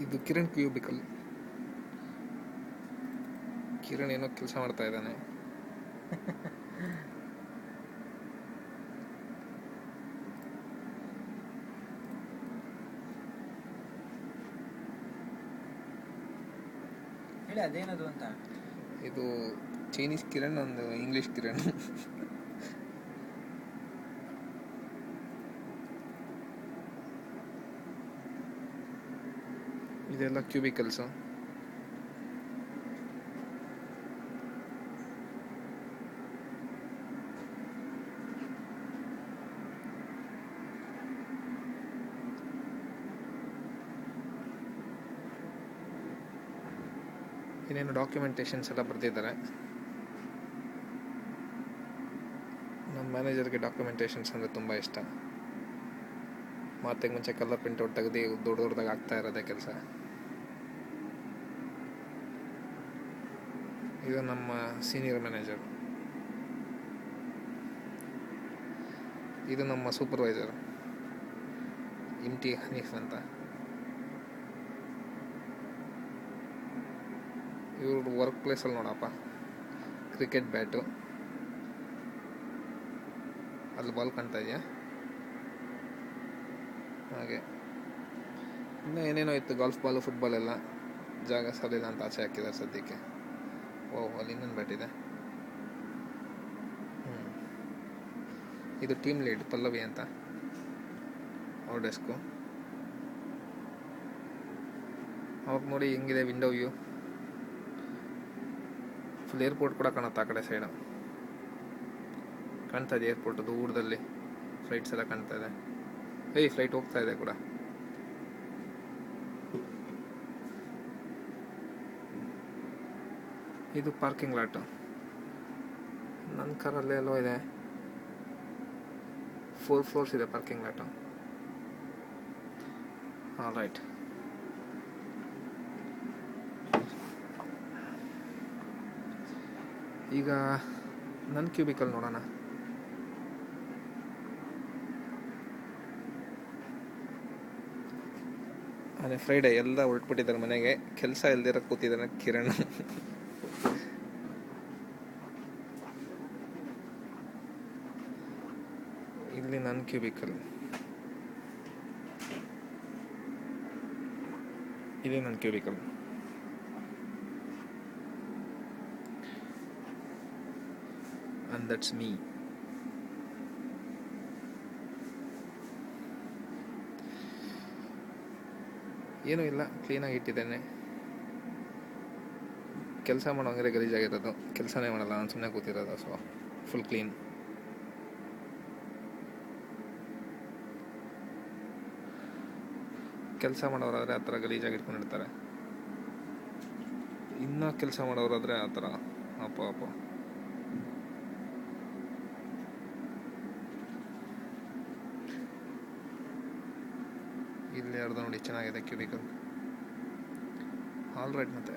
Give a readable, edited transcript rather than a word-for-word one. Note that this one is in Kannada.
ಇದು ಕಿರಣ್ ಕ್ಯೂಬಿಕಲ್. ಕಿರಣ್ ಏನೋ ಕೆಲಸ ಮಾಡ್ತಾ ಇದ್ದಾನೆ. ಹೇಳಿ ಅದೇನದು ಅಂತ. ಇದು ಚೈನೀಸ್ ಕಿರಣ್, ಒಂದು ಇಂಗ್ಲಿಷ್ ಕಿರಣ್. ಇದೆಲ್ಲ ಕ್ಯೂಬಿಕಲ್ಸು. ಇನ್ನೇನು ಡಾಕ್ಯುಮೆಂಟೇಷನ್ಸ್ ಎಲ್ಲ ಬರೆದಿದ್ದಾರೆ. ನಮ್ಮ ಮ್ಯಾನೇಜರ್ಗೆ ಡಾಕ್ಯುಮೆಂಟೇಷನ್ಸ್ ಅಂದರೆ ತುಂಬ ಇಷ್ಟ. ಮಾತಿಗೆ ಮುಂಚೆ ಕಲರ್ ಪ್ರಿಂಟ್ಔಟ್ ತೆಗೆದು ದೊಡ್ಡದಾಗಿ ಆಗ್ತಾ ಇರೋದೇ ಕೆಲಸ. ಇದು ನಮ್ಮ ಸೀನಿಯರ್ ಮ್ಯಾನೇಜರ್. ಇದು ನಮ್ಮ ಸೂಪರ್ವೈಸರ್ ಇಮ್ತಿ ಹನೀಫ್ ಅಂತ. ಇವ್ರ ವರ್ಕ್ ಪ್ಲೇಸಲ್ಲಿ ನೋಡಪ್ಪ, ಕ್ರಿಕೆಟ್ ಬ್ಯಾಟು ಅಲ್ಲಿ ಬಾಲ್ ಕಾಣ್ತಾ ಇದೆಯಾ, ಹಾಗೆ ಇನ್ನೂ ಏನೇನೋ ಇತ್ತು, ಗಾಲ್ಫ್ ಬಾಲು ಫುಟ್ಬಾಲ್ ಎಲ್ಲ ಜಾಗ ಸಾಲಿಲ್ಲ ಅಂತ ಆಚೆ ಹಾಕಿದ್ದಾರೆ ಸದ್ಯಕ್ಕೆ. ಓಹ್, ಅಲ್ಲಿ ಇನ್ನೊಂದು ಬ್ಯಾಟ್ ಇದೆ. ಇದು ಟೀಮ್ ಲೀಡ್ ಪಲ್ಲವಿ ಅಂತ, ಅವ್ರ ಡೆಸ್ಕು. ಅವ್ರು ನೋಡಿ ಹೆಂಗಿದೆ ವಿಂಡೋ ವ್ಯೂ. ಫುಲ್ ಏರ್ಪೋರ್ಟ್ ಕೂಡ ಕಾಣುತ್ತೆ ಆ ಕಡೆ ಸೈಡು. ಕಾಣ್ತಾ ಇದೆ ಏರ್ಪೋರ್ಟ್ ದೂರದಲ್ಲಿ, ಫ್ಲೈಟ್ಸ್ ಎಲ್ಲ ಕಾಣ್ತಾ ಇದೆ. ಫ್ಲೈಟ್ ಹೋಗ್ತಾ ಇದೆ ಕೂಡ. ಇದು ಪಾರ್ಕಿಂಗ್ ಲಾಟು. ನನ್ನ ಕಾರಲ್ಲೇ ಎಲ್ಲೋ ಇದೆ, 4 ಫ್ಲೋರ್ಸ್ ಇದೆ ಪಾರ್ಕಿಂಗ್ ಲಾಟು. ರೈಟ್. ಈಗ ನನ್ನ ಕ್ಯೂಬಿಕಲ್ ನೋಡೋಣ. ಅದೇ ಫ್ರೈಡೇ ಎಲ್ಲ ಹೊರಟ್ಬಿಟ್ಟಿದ್ದಾರೆ ಮನೆಗೆ, ಕೆಲಸ ಇಲ್ದಿರ ಕೂತಿದ್ದಾನೆ ಕಿರಣ್. ಇಲ್ಲಿ ನನ್ನ ಕ್ಯೂಬಿಕಲ್, ಇದು ನನ್ನ ಕ್ಯೂಬಿಕಲ್. And that's me. ಏನೂ ಇಲ್ಲ, ಕ್ಲೀನಾಗಿ ಇಟ್ಟಿದ್ದೇನೆ. ಕೆಲಸ ಮಾಡೋಂಗಿದ್ರೆ ಗಲೀಜಾಗಿರೋದು, ಕೆಲಸನೇ ಮಾಡಲ್ಲ, ನಾನು ಸುಮ್ಮನೆ ಕೂತಿರೋದು. So full clean. ಕೆಲಸ ಮಾಡೋರಾದರೆ ಆ ಥರ ಗಲೀಜಾಗಿ ಇಟ್ಕೊಂಡಿರ್ತಾರೆ, ಇನ್ನೂ ಕೆಲಸ ಮಾಡೋರಾದರೆ ಆ ಥರ ಅಪ್ಪ. ಇಲ್ಲಿ ಯಾರ್ದು ನೋಡಿ ಚೆನ್ನಾಗಿದೆ ಕ್ಯೂಬಿಕಲ್. All right. ಮತ್ತೆ